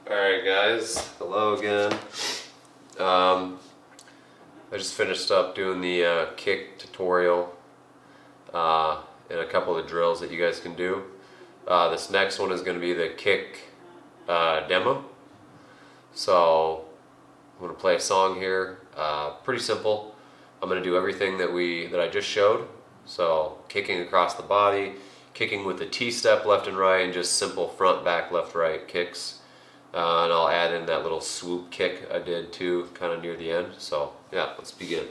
Alright guys, hello again. I just finished up doing the kick tutorial and a couple of drills that you guys can do. This next one is going to be the kick demo. So I'm going to play a song here, pretty simple. I'm going to do everything that I just showed. So kicking across the body, kicking with the T-step left and right, and just simple front, back, left, right kicks. And I'll add in that little swoop kick I did too, kind of near the end. So yeah, let's begin.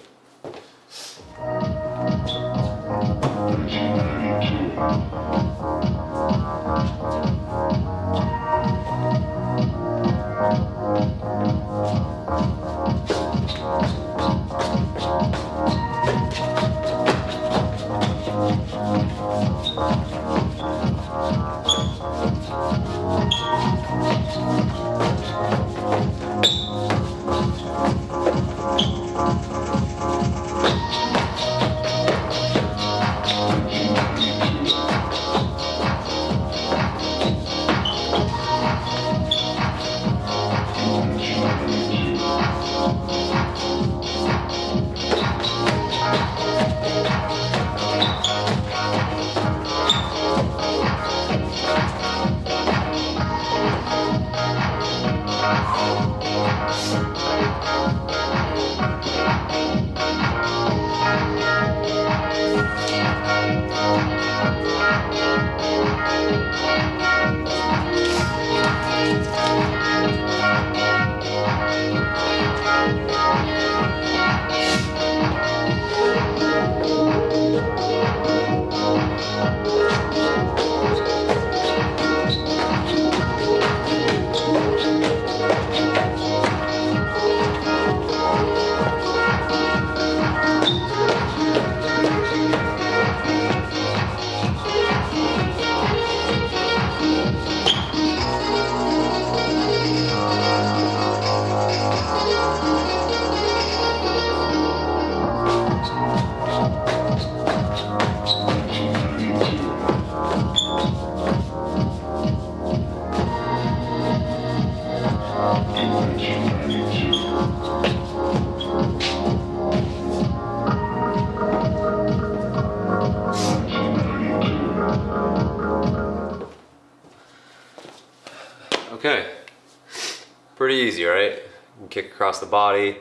Okay, pretty easy, right? You can kick across the body,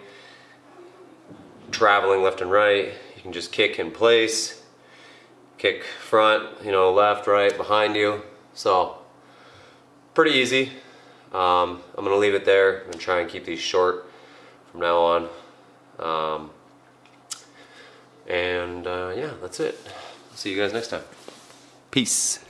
traveling left and right. You can just kick in place, kick front, left, right, behind you. So, pretty easy. I'm gonna leave it there. I'm gonna try and keep these short from now on. Yeah, that's it. See you guys next time. Peace.